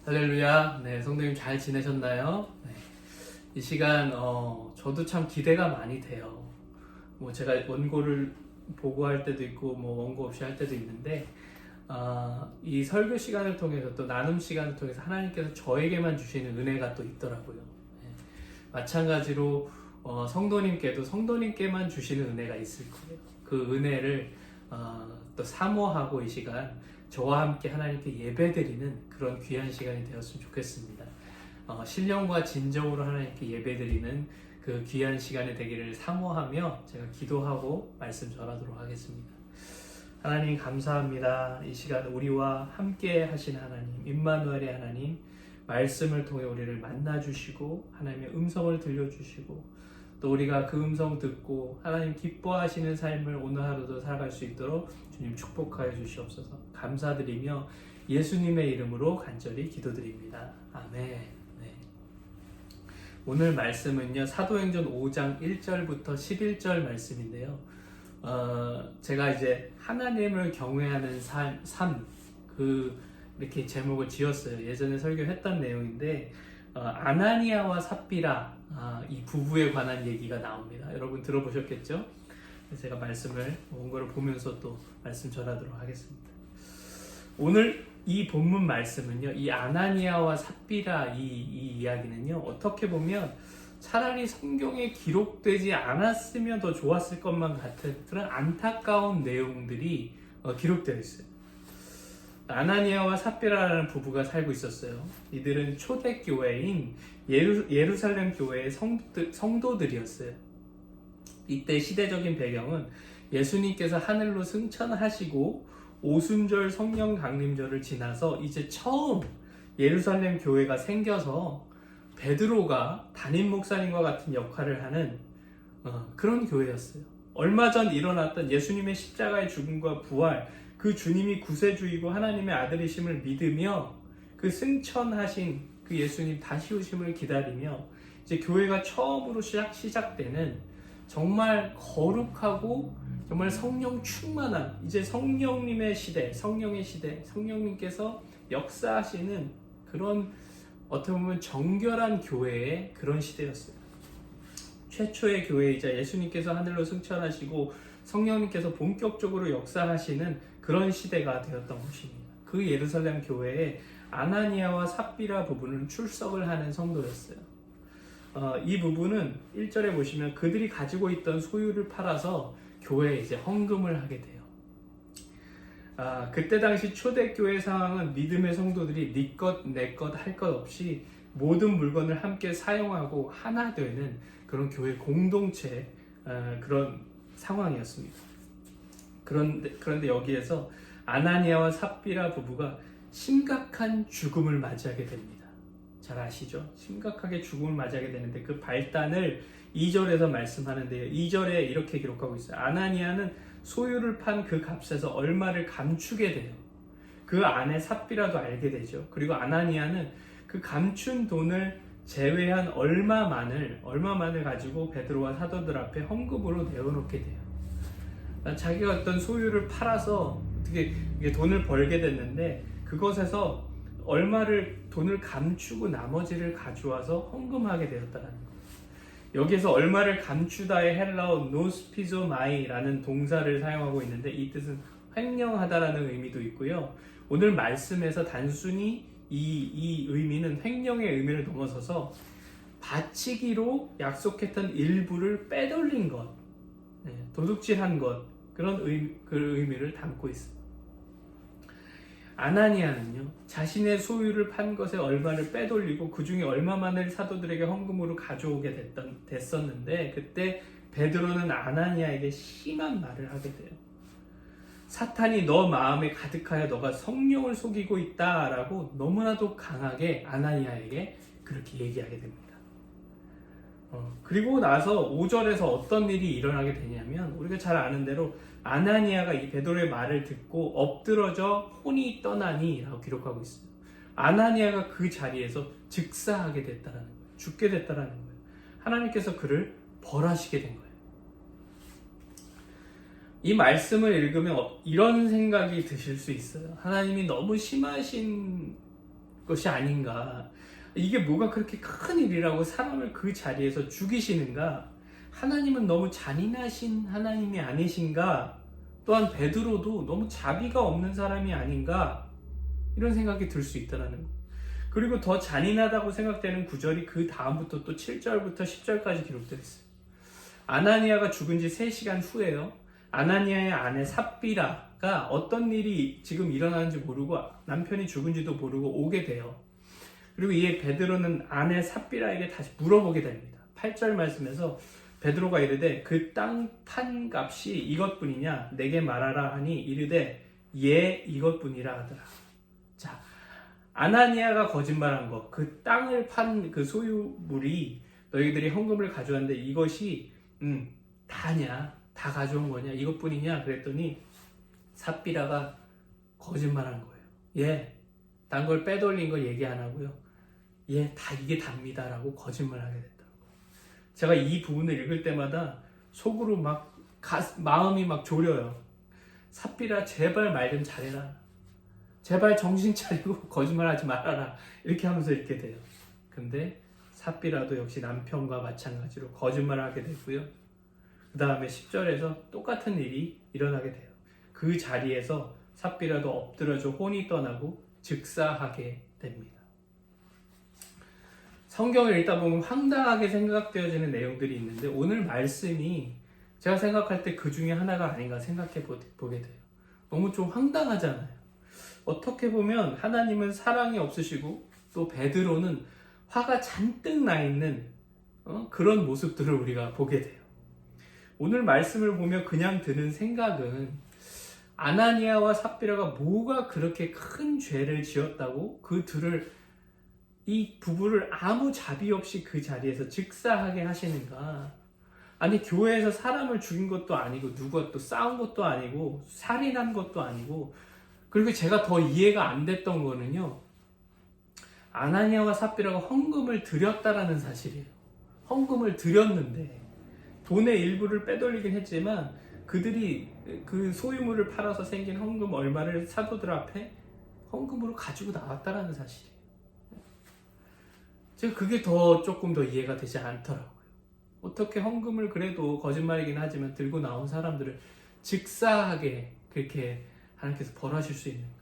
할렐루야. 네, 성도님 잘 지내셨나요? 네, 이 시간 저도 참 기대가 많이 돼요. 제가 원고를 보고할 때도 있고 원고 없이 할 때도 있는데 이 설교 시간을 통해서 또 나눔 시간을 통해서 하나님께서 저에게만 주시는 은혜가 또 있더라고요. 네, 마찬가지로 성도님께도 성도님께만 주시는 은혜가 있을 거예요. 그 은혜를 또 사모하고 이 시간 저와 함께 하나님께 예배드리는 그런 귀한 시간이 되었으면 좋겠습니다. 신령과 진정으로 하나님께 예배드리는 그 귀한 시간이 되기를 사모하며 제가 기도하고 말씀 전하도록 하겠습니다. 하나님 감사합니다. 이 시간 우리와 함께 하신 하나님, 임마누엘의 하나님, 말씀을 통해 우리를 만나주시고 하나님의 음성을 들려주시고 또 우리가 그 음성 듣고 하나님 기뻐하시는 삶을 오늘 하루도 살아갈 수 있도록 주님 축복하여 주시옵소서. 감사드리며 예수님의 이름으로 간절히 기도드립니다. 아멘. 네. 오늘 말씀은요, 사도행전 5장 1절부터 11절 말씀인데요. 제가 이제 하나님을 경외하는 삶, 이렇게 제목을 지었어요. 예전에 설교했던 내용인데 아나니아와 삽비라 이 부부에 관한 얘기가 나옵니다. 여러분 들어보셨겠죠? 제가 말씀을 원고를 보면서 또 말씀 전하도록 하겠습니다. 오늘 이 본문 말씀은요, 이 아나니아와 삽비라 이 이야기는요, 어떻게 보면 차라리 성경에 기록되지 않았으면 더 좋았을 것만 같은 그런 안타까운 내용들이 기록되어 있어요. 아나니아와 삽비라라는 부부가 살고 있었어요. 이들은 초대교회인 예루살렘 교회의 성도들이었어요. 이때 시대적인 배경은 예수님께서 하늘로 승천하시고 오순절 성령 강림절을 지나서 이제 처음 예루살렘 교회가 생겨서 베드로가 담임 목사님과 같은 역할을 하는 그런 교회였어요. 얼마 전 일어났던 예수님의 십자가의 죽음과 부활, 그 주님이 구세주이고 하나님의 아들이심을 믿으며 그 승천하신 그 예수님 다시 오심을 기다리며 이제 교회가 처음으로 시작되는 정말 거룩하고 정말 성령 충만한 이제 성령님의 시대, 성령의 시대, 성령님께서 역사하시는 그런 어떻게 보면 정결한 교회의 그런 시대였어요. 최초의 교회이자 예수님께서 하늘로 승천하시고 성령님께서 본격적으로 역사하시는 그런 시대가 되었던 것입니다. 그 예루살렘 교회에 아나니아와 삽비라 부부는 출석을 하는 성도였어요. 이 부부는 1절에 보시면 그들이 가지고 있던 소유를 팔아서 교회에 이제 헌금을 하게 돼요. 그때 당시 초대교회 상황은 믿음의 성도들이 네 것, 내 것 할 것 없이 모든 물건을 함께 사용하고 하나 되는 그런 교회 공동체 그런 상황이었습니다. 그런데 여기에서 아나니아와 삽비라 부부가 심각한 죽음을 맞이하게 됩니다. 잘 아시죠? 심각하게 죽음을 맞이하게 되는데 그 발단을 2절에서 말씀하는데요. 2절에 이렇게 기록하고 있어요. 아나니아는 소유를 판 그 값에서 얼마를 감추게 돼요. 그 안에 삽비라도 알게 되죠. 그리고 아나니아는 그 감춘 돈을 제외한 얼마만을 가지고 베드로와 사도들 앞에 헌금으로 내어놓게 돼요. 자기가 어떤 소유를 팔아서 어떻게 돈을 벌게 됐는데 그것에서 돈을 감추고 나머지를 가져와서 헌금하게 되었다는 거예요. 여기에서 얼마를 감추다의 헬라어 노스피조마이라는 동사를 사용하고 있는데 이 뜻은 횡령하다라는 의미도 있고요. 오늘 말씀에서 단순히 이 의미는 횡령의 의미를 넘어서서 바치기로 약속했던 일부를 빼돌린 것, 도둑질한 것, 그런 의미를 담고 있습니다. 아나니아는요, 자신의 소유를 판 것에 얼마를 빼돌리고 그 중에 얼마만을 사도들에게 헌금으로 가져오게 됐었는데 그때 베드로는 아나니아에게 심한 말을 하게 돼요. 사탄이 너 마음에 가득하여 너가 성령을 속이고 있다라고 너무나도 강하게 아나니아에게 그렇게 얘기하게 됩니다. 그리고 나서 5절에서 어떤 일이 일어나게 되냐면 우리가 잘 아는 대로 아나니아가 이 베드로의 말을 듣고 엎드러져 혼이 떠나니 라고 기록하고 있어요. 아나니아가 그 자리에서 즉사하게 됐다라는 거예요. 죽게 됐다라는 거예요. 하나님께서 그를 벌하시게 된 거예요. 이 말씀을 읽으면 이런 생각이 드실 수 있어요. 하나님이 너무 심하신 것이 아닌가. 이게 뭐가 그렇게 큰 일이라고 사람을 그 자리에서 죽이시는가? 하나님은 너무 잔인하신 하나님이 아니신가? 또한 베드로도 너무 자비가 없는 사람이 아닌가? 이런 생각이 들 수 있다는 거. 그리고 더 잔인하다고 생각되는 구절이 그 다음부터 또 7절부터 10절까지 기록되어 있어요. 아나니아가 죽은 지 3시간 후에요. 아나니아의 아내 삽비라가 어떤 일이 지금 일어나는지 모르고 남편이 죽은지도 모르고 오게 돼요. 그리고 이 베드로는 아내 삽비라에게 다시 물어보게 됩니다. 8절 말씀에서 베드로가 이르되 그 땅 판 값이 이것뿐이냐 내게 말하라 하니 이르되 예 이것뿐이라 하더라. 자, 아나니아가 거짓말한 것, 그 땅을 판 그 소유물이 너희들이 헌금을 가져왔는데 이것이 다냐? 다 가져온 거냐? 이것뿐이냐? 그랬더니 삽비라가 거짓말한 거예요. 예, 딴 걸 빼돌린 거 얘기 안 하고요. 예, 다 이게 답니다 라고 거짓말하게 됐다고. 제가 이 부분을 읽을 때마다 속으로 막 마음이 막 졸여요. 삽비라 제발 말 좀 잘해라. 제발 정신 차리고 거짓말하지 말아라. 이렇게 하면서 읽게 돼요. 근데 삽비라도 역시 남편과 마찬가지로 거짓말하게 되고요. 그 다음에 10절에서 똑같은 일이 일어나게 돼요. 그 자리에서 삽비라도 엎드려져 혼이 떠나고 즉사하게 됩니다. 성경을 읽다 보면 황당하게 생각되어지는 내용들이 있는데 오늘 말씀이 제가 생각할 때 그 중에 하나가 아닌가 생각해 보게 돼요. 너무 좀 황당하잖아요. 어떻게 보면 하나님은 사랑이 없으시고 또 베드로는 화가 잔뜩 나 있는 그런 모습들을 우리가 보게 돼요. 오늘 말씀을 보며 그냥 드는 생각은 아나니아와 삽비라가 뭐가 그렇게 큰 죄를 지었다고 이 부부를 아무 자비 없이 그 자리에서 즉사하게 하시는가? 아니 교회에서 사람을 죽인 것도 아니고 누가 또 싸운 것도 아니고 살인한 것도 아니고 그리고 제가 더 이해가 안 됐던 거는요. 아나니아와 삽비라가 헌금을 드렸다라는 사실이에요. 헌금을 드렸는데 돈의 일부를 빼돌리긴 했지만 그들이 그 소유물을 팔아서 생긴 헌금 얼마를 사도들 앞에 헌금으로 가지고 나왔다라는 사실이에요. 제가 그게 조금 더 이해가 되지 않더라고요. 어떻게 헌금을 그래도 거짓말이긴 하지만 들고 나온 사람들을 즉사하게 그렇게 하나님께서 벌하실 수 있는가?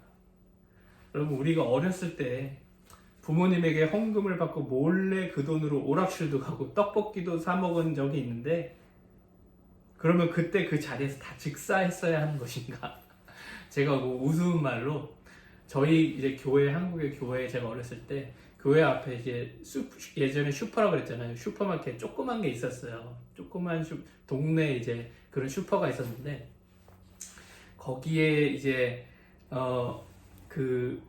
여러분 우리가 어렸을 때 부모님에게 헌금을 받고 몰래 그 돈으로 오락실도 가고 떡볶이도 사 먹은 적이 있는데 그러면 그때 그 자리에서 다 즉사했어야 하는 것인가? 제가 뭐 우스운 말로 저희 이제 한국의 교회 제가 어렸을 때 교회 앞에 이제 예전에 슈퍼라고 그랬잖아요. 슈퍼마켓 조그만 게 있었어요. 조그만 동네 이제 그런 슈퍼가 있었는데 거기에 이제 그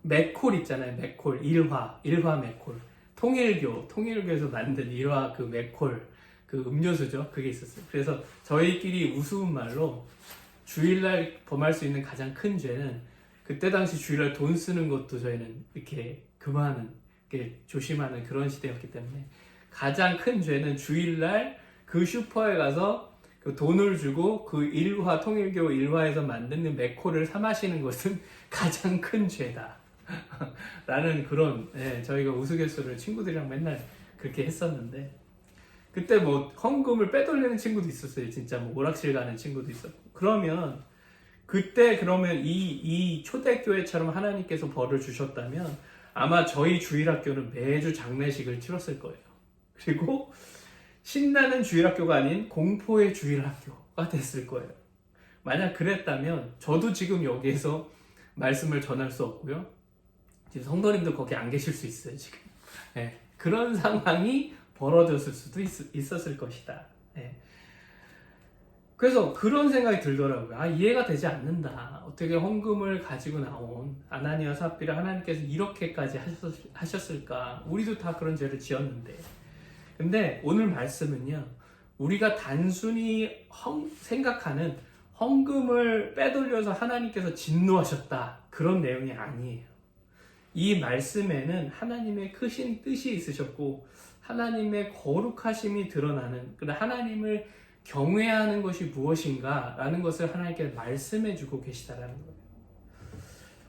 맥콜 있잖아요. 맥콜 일화 맥콜 통일교에서 만든 일화 그 맥콜 그 음료수죠. 그게 있었어요. 그래서 저희끼리 우스운 말로 주일날 범할 수 있는 가장 큰 죄는 그때 당시 주일날 돈 쓰는 것도 저희는 이렇게 금하는 조심하는 그런 시대였기 때문에 가장 큰 죄는 주일날 그 슈퍼에 가서 그 돈을 주고 그 통일교 일화에서 만드는 맥콜을 사 마시는 것은 가장 큰 죄다. 라는 그런 저희가 우스갯소리를 친구들이랑 맨날 그렇게 했었는데 그때 뭐 헌금을 빼돌리는 친구도 있었어요. 진짜 뭐 오락실 가는 친구도 있었고 그러면 이 초대교회처럼 하나님께서 벌을 주셨다면 아마 저희 주일학교는 매주 장례식을 치렀을 거예요. 그리고 신나는 주일학교가 아닌 공포의 주일학교가 됐을 거예요. 만약 그랬다면 저도 지금 여기에서 말씀을 전할 수 없고요. 지금 성도님도 거기 안 계실 수 있어요. 지금 그런 상황이 벌어졌을 수도 있었을 것이다. 그래서 그런 생각이 들더라고요. 이해가 되지 않는다. 어떻게 헌금을 가지고 나온 아나니아 삽비라 하나님께서 이렇게까지 하셨을까? 우리도 다 그런 죄를 지었는데. 근데 오늘 말씀은요. 우리가 단순히 생각하는 헌금을 빼돌려서 하나님께서 진노하셨다. 그런 내용이 아니에요. 이 말씀에는 하나님의 크신 뜻이 있으셨고 하나님의 거룩하심이 드러나는 하나님을 경외하는 것이 무엇인가 라는 것을 하나님께서 말씀해 주고 계시다라는 거예요.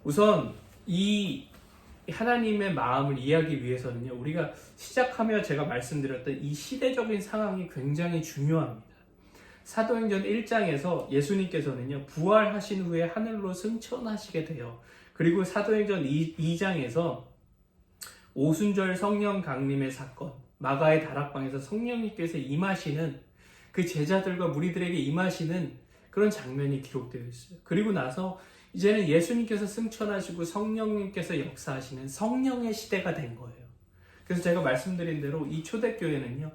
우선 이 하나님의 마음을 이해하기 위해서는요, 우리가 시작하며 제가 말씀드렸던 이 시대적인 상황이 굉장히 중요합니다. 사도행전 1장에서 예수님께서는요, 부활하신 후에 하늘로 승천하시게 돼요. 그리고 사도행전 2장에서 오순절 성령 강림의 사건, 마가의 다락방에서 성령님께서 임하시는, 그 제자들과 무리들에게 임하시는 그런 장면이 기록되어 있어요. 그리고 나서 이제는 예수님께서 승천하시고 성령님께서 역사하시는 성령의 시대가 된 거예요. 그래서 제가 말씀드린 대로 이 초대교회는요,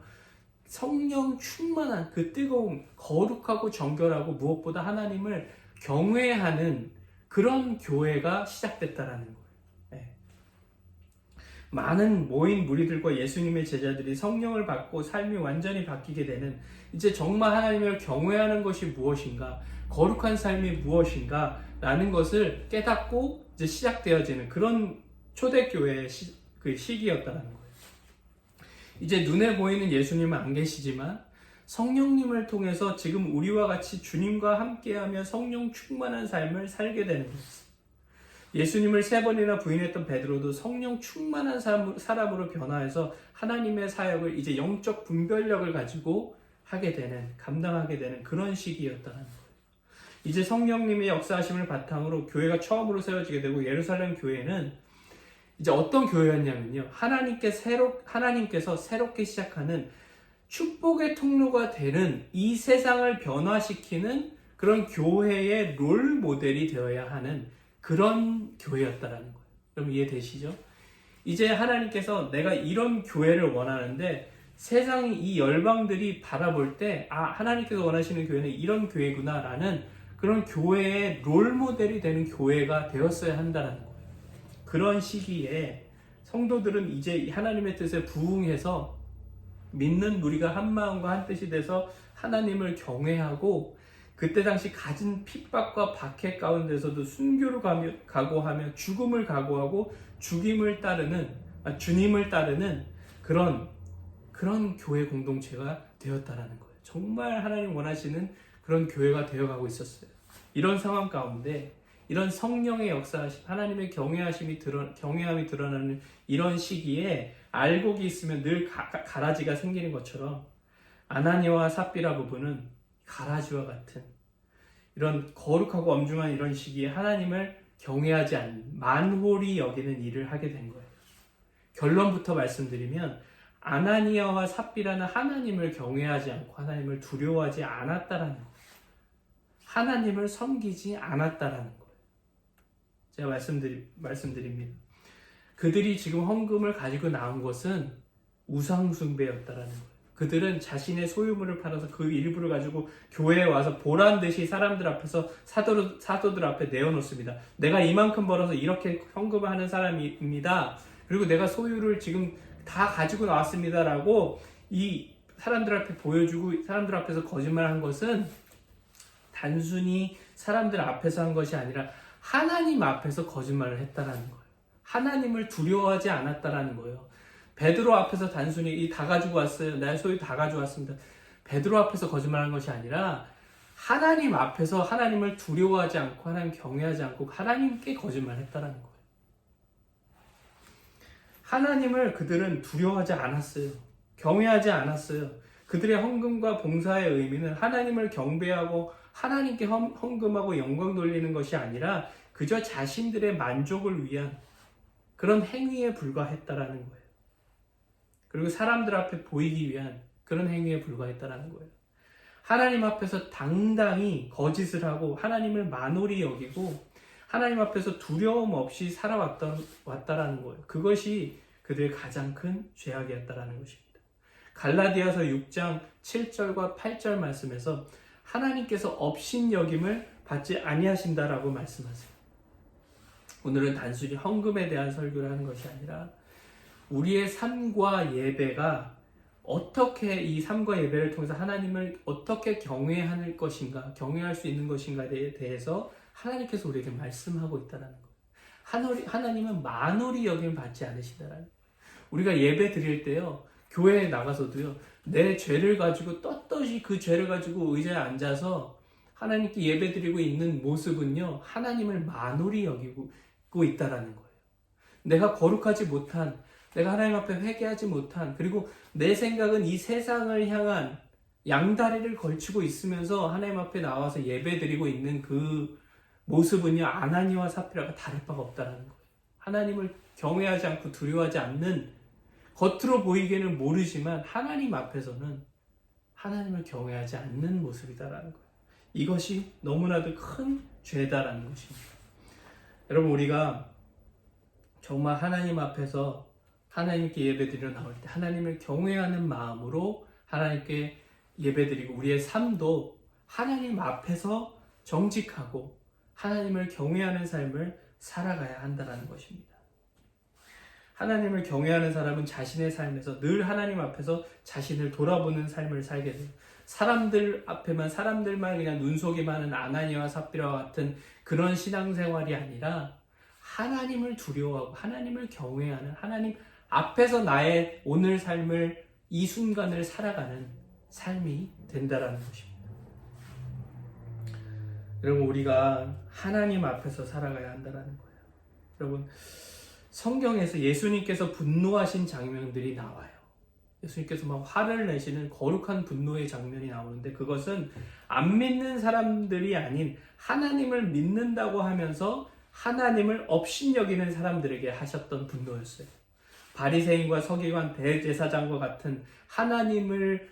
성령 충만한 그 뜨거운, 거룩하고 정결하고 무엇보다 하나님을 경외하는 그런 교회가 시작됐다라는 거예요. 네. 많은 모인 무리들과 예수님의 제자들이 성령을 받고 삶이 완전히 바뀌게 되는, 이제 정말 하나님을 경외하는 것이 무엇인가, 거룩한 삶이 무엇인가 라는 것을 깨닫고 이제 시작되어지는 그런 초대교회의 그 시기였다는 거예요. 이제 눈에 보이는 예수님은 안 계시지만 성령님을 통해서 지금 우리와 같이 주님과 함께하며 성령 충만한 삶을 살게 되는 것입니다. 예수님을 3번이나 부인했던 베드로도 성령 충만한 사람으로 변화해서 하나님의 사역을 이제 영적 분별력을 가지고 하게 되는, 감당하게 되는 그런 시기였다는 거예요. 이제 성령님의 역사하심을 바탕으로 교회가 처음으로 세워지게 되고, 예루살렘 교회는 이제 어떤 교회였냐면요, 하나님께서 새롭게 시작하는 축복의 통로가 되는 이 세상을 변화시키는 그런 교회의 롤 모델이 되어야 하는 그런 교회였다라는 거예요. 여러분 이해되시죠? 이제 하나님께서 내가 이런 교회를 원하는데, 세상이, 이 열방들이 바라볼 때 하나님께서 원하시는 교회는 이런 교회구나 라는 그런 교회의 롤 모델이 되는 교회가 되었어야 한다는 거예요. 그런 시기에 성도들은 이제 하나님의 뜻에 부응해서 믿는 무리가 한 마음과 한 뜻이 돼서 하나님을 경외하고, 그때 당시 가진 핍박과 박해 가운데서도 순교를 각오하며 죽음을 각오하고 주님을 따르는 그런 교회 공동체가 되었다라는 거예요. 정말 하나님 원하시는 그런 교회가 되어가고 있었어요. 이런 상황 가운데 이런 성령의 역사하심, 하나님의 경외함이 드러나는 이런 시기에 알곡이 있으면 늘 가라지가 생기는 것처럼, 아나니아와 삽비라 부부는 가라지와 같은 이런 거룩하고 엄중한 이런 시기에 하나님을 경외하지 않는, 만홀히 여기는 일을 하게 된 거예요. 결론부터 말씀드리면, 아나니아와 삽비라는 하나님을 경외하지 않고 하나님을 두려워하지 않았다라는 거예요. 하나님을 섬기지 않았다라는 거예요. 제가 말씀드립니다. 그들이 지금 헌금을 가지고 나온 것은 우상숭배였다라는 거예요. 그들은 자신의 소유물을 팔아서 그 일부를 가지고 교회에 와서 보란 듯이 사람들 앞에서 사도들 앞에 내어놓습니다. 내가 이만큼 벌어서 이렇게 헌금을 하는 사람입니다. 그리고 내가 소유를 지금 다 가지고 나왔습니다라고 이 사람들 앞에 보여주고 사람들 앞에서 거짓말한 것은 단순히 사람들 앞에서 한 것이 아니라 하나님 앞에서 거짓말을 했다라는 거예요. 하나님을 두려워하지 않았다라는 거예요. 베드로 앞에서 단순히 이 다 가지고 왔어요, 내 소유 다 가져왔습니다, 베드로 앞에서 거짓말한 것이 아니라 하나님 앞에서 하나님을 두려워하지 않고 하나님 경외하지 않고 하나님께 거짓말했다라는 거예요. 하나님을 그들은 두려워하지 않았어요. 경외하지 않았어요. 그들의 헌금과 봉사의 의미는 하나님을 경배하고 하나님께 헌금하고 영광 돌리는 것이 아니라 그저 자신들의 만족을 위한 그런 행위에 불과했다라는 거예요. 그리고 사람들 앞에 보이기 위한 그런 행위에 불과했다라는 거예요. 하나님 앞에서 당당히 거짓을 하고 하나님을 만홀히 여기고 하나님 앞에서 두려움 없이 살아왔다라는 거예요. 그것이 그들의 가장 큰 죄악이었다라는 것입니다. 갈라디아서 6장 7절과 8절 말씀에서 하나님께서 업신여김을 받지 아니하신다라고 말씀하세요. 오늘은 단순히 헌금에 대한 설교를 하는 것이 아니라 우리의 삶과 예배가 어떻게, 이 삶과 예배를 통해서 하나님을 어떻게 경외할 것인가, 경외할 수 있는 것인가에 대해서 하나님께서 우리에게 말씀하고 있다는 거예요. 하나님은 만홀히 여김을 받지 않으시다라는 거예요. 우리가 예배 드릴 때요, 교회에 나가서도요, 내 죄를 가지고 떳떳이 그 죄를 가지고 의자에 앉아서 하나님께 예배 드리고 있는 모습은요, 하나님을 만홀히 여기고 있다라는 거예요. 내가 거룩하지 못한, 내가 하나님 앞에 회개하지 못한, 그리고 내 생각은 이 세상을 향한 양다리를 걸치고 있으면서 하나님 앞에 나와서 예배드리고 있는 그 모습은요, 아나니와 삽비라가 다를 바가 없다는 거예요. 하나님을 경외하지 않고 두려워하지 않는, 겉으로 보이기에는 모르지만 하나님 앞에서는 하나님을 경외하지 않는 모습이다라는 거예요. 이것이 너무나도 큰 죄다라는 것입니다. 여러분, 우리가 정말 하나님 앞에서 하나님께 예배드리러 나올 때 하나님을 경외하는 마음으로 하나님께 예배드리고, 우리의 삶도 하나님 앞에서 정직하고 하나님을 경외하는 삶을 살아가야 한다는 것입니다. 하나님을 경외하는 사람은 자신의 삶에서 늘 하나님 앞에서 자신을 돌아보는 삶을 살게 돼요. 사람들 앞에만, 사람들만 그냥 눈속임하는 아나니와 삽비라와 같은 그런 신앙생활이 아니라 하나님을 두려워하고 하나님을 경외하는, 하나님 앞에서 나의 오늘 삶을, 이 순간을 살아가는 삶이 된다라는 것입니다. 여러분, 우리가 하나님 앞에서 살아가야 한다는 거예요. 여러분, 성경에서 예수님께서 분노하신 장면들이 나와요. 예수님께서 막 화를 내시는 거룩한 분노의 장면이 나오는데, 그것은 안 믿는 사람들이 아닌 하나님을 믿는다고 하면서 하나님을 업신여기는 사람들에게 하셨던 분노였어요. 바리새인과 서기관, 대제사장과 같은 하나님을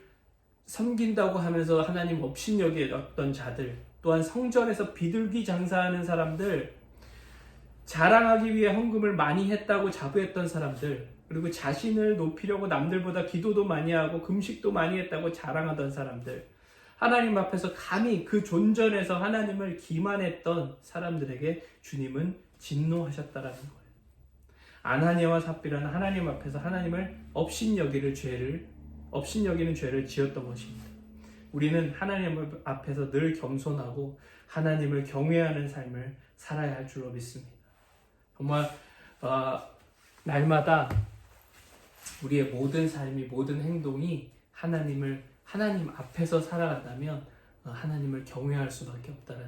섬긴다고 하면서 하나님 업신여겼던 자들, 또한 성전에서 비둘기 장사하는 사람들, 자랑하기 위해 헌금을 많이 했다고 자부했던 사람들, 그리고 자신을 높이려고 남들보다 기도도 많이 하고 금식도 많이 했다고 자랑하던 사람들, 하나님 앞에서 감히 그 존전에서 하나님을 기만했던 사람들에게 주님은 진노하셨다라는 거예요. 아나니아와 삽비라는 하나님 앞에서 하나님을 업신여기는 죄를 지었던 것입니다. 우리는 하나님 앞에서 늘 겸손하고 하나님을 경외하는 삶을 살아야 할 줄로 믿습니다. 정말 날마다 우리의 모든 삶이, 모든 행동이 하나님 앞에서 살아간다면 하나님을 경외할 수밖에 없다는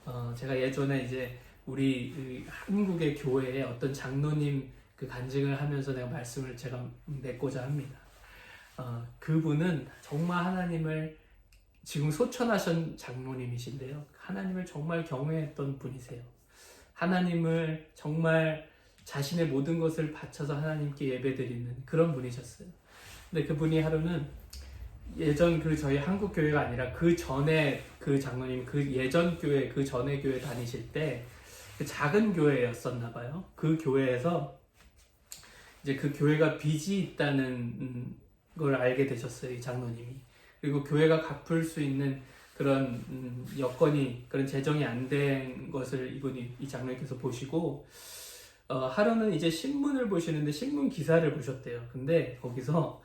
거. 제가 예전에 이제 우리 한국의 교회에 어떤 장로님 그 간증을 하면서 내가 말씀을 제가 맺고자 합니다. 그분은 정말 하나님을, 지금 소천하신 장로님이신데요, 하나님을 정말 경외했던 분이세요. 하나님을 정말 자신의 모든 것을 바쳐서 하나님께 예배드리는 그런 분이셨어요. 근데 그분이 하루는 예전 저희 한국 교회가 아니라 그 전에 그 장로님, 그 예전 교회, 그 전에 교회 다니실 때 그 작은 교회였었나 봐요. 그 교회에서 이제 그 교회가 빚이 있다는 걸 알게 되셨어요, 이 장로님이. 그리고 교회가 갚을 수 있는 그런 여건이, 그런 재정이 안 된 것을 이 장로님께서 보시고, 하루는 이제 신문을 보시는데 신문 기사를 보셨대요. 근데 거기서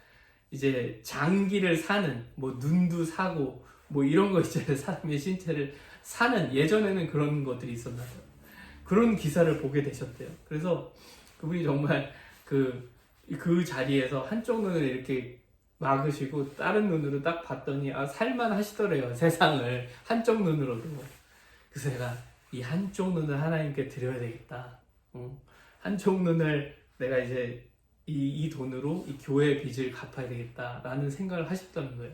이제 장기를 사는, 뭐 눈도 사고, 뭐 이런 거 있잖아요. 사람의 신체를 사는, 예전에는 그런 것들이 있었나 봐요. 그런 기사를 보게 되셨대요. 그래서 그분이 정말 그 자리에서 한쪽 눈을 이렇게 막으시고 다른 눈으로 딱 봤더니 살만 하시더래요. 세상을 한쪽 눈으로도. 그래서 내가 이 한쪽 눈을 하나님께 드려야 되겠다. 한쪽 눈을 내가 이제 이 돈으로 이 교회의 빚을 갚아야 되겠다라는 생각을 하셨다는 거예요.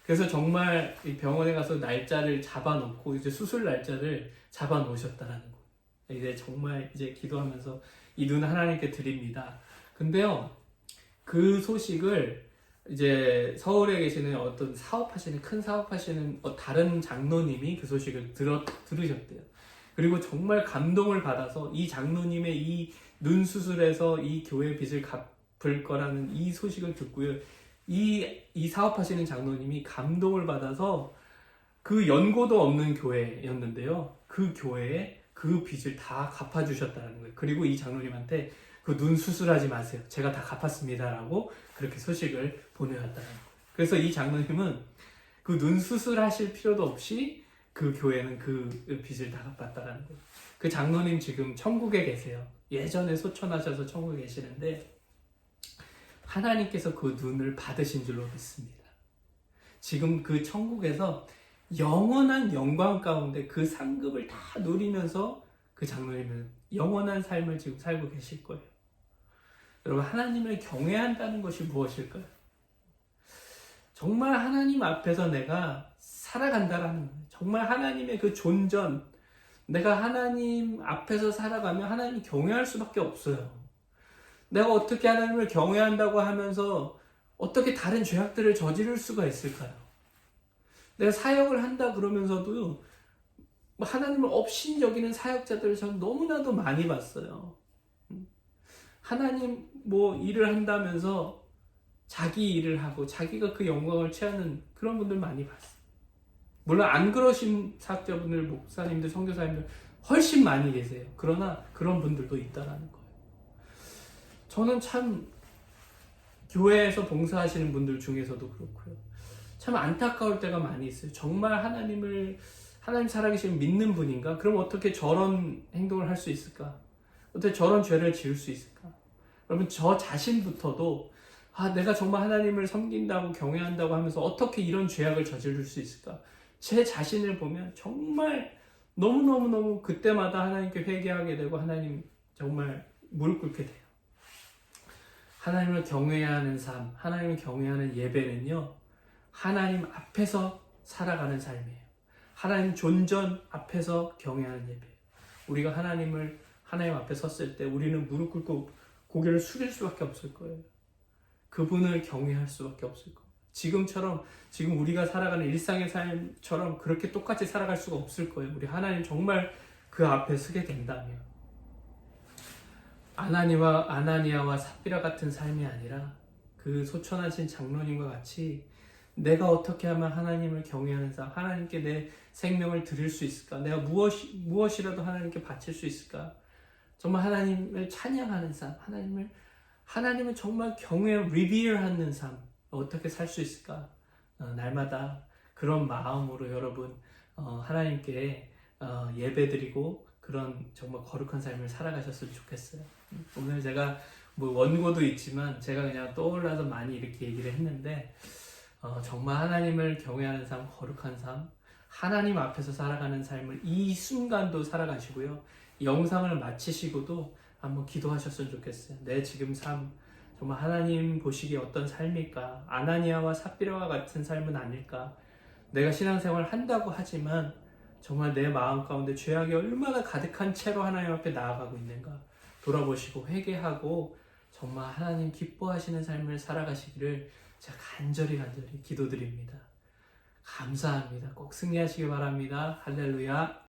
그래서 정말 이 병원에 가서 날짜를 잡아놓고 이제 수술 날짜를 잡아놓으셨다는 거예요. 이제 정말 이제 기도하면서 이 눈 하나님께 드립니다. 근데요, 그 소식을 이제 서울에 계시는 어떤 큰 사업하시는 다른 장로님이 그 소식을 들으셨대요. 그리고 정말 감동을 받아서 이 장로님의 이 눈 수술에서 이 교회 빚을 갚을 거라는 이 소식을 듣고요, 이 사업하시는 장로님이 감동을 받아서 그 연고도 없는 교회였는데요, 그 교회에 그 빚을 다 갚아주셨다는 거예요. 그리고 이 장로님한테 그 눈 수술하지 마세요, 제가 다 갚았습니다 라고 그렇게 소식을 보내왔다는 거예요. 그래서 이 장로님은 그 눈 수술하실 필요도 없이 그 교회는 그 빚을 다 갚았다는 거예요. 그 장로님 지금 천국에 계세요. 예전에 소천하셔서 천국에 계시는데 하나님께서 그 눈을 받으신 줄로 믿습니다. 지금 그 천국에서 영원한 영광 가운데 그 상급을 다 누리면서 그 장로님은 영원한 삶을 지금 살고 계실 거예요. 여러분, 하나님을 경외한다는 것이 무엇일까요? 정말 하나님 앞에서 내가 살아간다라는 거예요. 정말 하나님의 그 존전, 내가 하나님 앞에서 살아가면 하나님을 경외할 수밖에 없어요. 내가 어떻게 하나님을 경외한다고 하면서 어떻게 다른 죄악들을 저지를 수가 있을까요? 내가 사역을 한다 그러면서도 하나님을 없인 여기는 사역자들을 저는 너무나도 많이 봤어요. 하나님 일을 한다면서 자기 일을 하고 자기가 그 영광을 취하는 그런 분들 많이 봤어요. 물론 안 그러신 사역자분들, 목사님들, 선교사님들 훨씬 많이 계세요. 그러나 그런 분들도 있다라는 거예요. 저는 참 교회에서 봉사하시는 분들 중에서도 그렇고요. 참 안타까울 때가 많이 있어요. 정말 하나님 살아계시면 믿는 분인가? 그럼 어떻게 저런 행동을 할 수 있을까? 어떻게 저런 죄를 지을 수 있을까? 여러분, 저 자신부터도 내가 정말 하나님을 섬긴다고 경외한다고 하면서 어떻게 이런 죄악을 저지를 수 있을까? 제 자신을 보면 정말 너무너무 그때마다 하나님께 회개하게 되고 하나님 정말 무릎 꿇게 돼요. 하나님을 경외하는 삶, 하나님을 경외하는 예배는요, 하나님 앞에서 살아가는 삶이에요. 하나님 존전 앞에서 경외하는 예배예요. 우리가 하나님 앞에 섰을 때 우리는 무릎 꿇고 고개를 숙일 수밖에 없을 거예요. 그분을 경외할 수밖에 없을 거예요. 지금 우리가 살아가는 일상의 삶처럼 그렇게 똑같이 살아갈 수가 없을 거예요. 우리 하나님 정말 그 앞에 서게 된다면. 아나니아와 삽비라 같은 삶이 아니라 그 소천하신 장로님과 같이 내가 어떻게 하면 하나님을 경외하는 삶, 하나님께 내 생명을 드릴 수 있을까? 내가 무엇이라도 하나님께 바칠 수 있을까? 정말 하나님을 찬양하는 삶, 하나님을 정말 리비어하는 삶, 어떻게 살 수 있을까? 날마다 그런 마음으로 여러분 하나님께 예배드리고 그런 정말 거룩한 삶을 살아가셨으면 좋겠어요. 오늘 제가 원고도 있지만 제가 그냥 떠올라서 많이 이렇게 얘기를 했는데 정말 하나님을 경외하는 삶, 거룩한 삶, 하나님 앞에서 살아가는 삶을 이 순간도 살아가시고요. 영상을 마치시고도 한번 기도하셨으면 좋겠어요. 내 지금 삶 정말 하나님 보시기에 어떤 삶일까? 아나니아와 삽비라와 같은 삶은 아닐까? 내가 신앙생활을 한다고 하지만 정말 내 마음 가운데 죄악이 얼마나 가득한 채로 하나님 앞에 나아가고 있는가? 돌아보시고 회개하고 정말 하나님 기뻐하시는 삶을 살아가시기를 제가 간절히 기도드립니다. 감사합니다. 꼭 승리하시기 바랍니다. 할렐루야.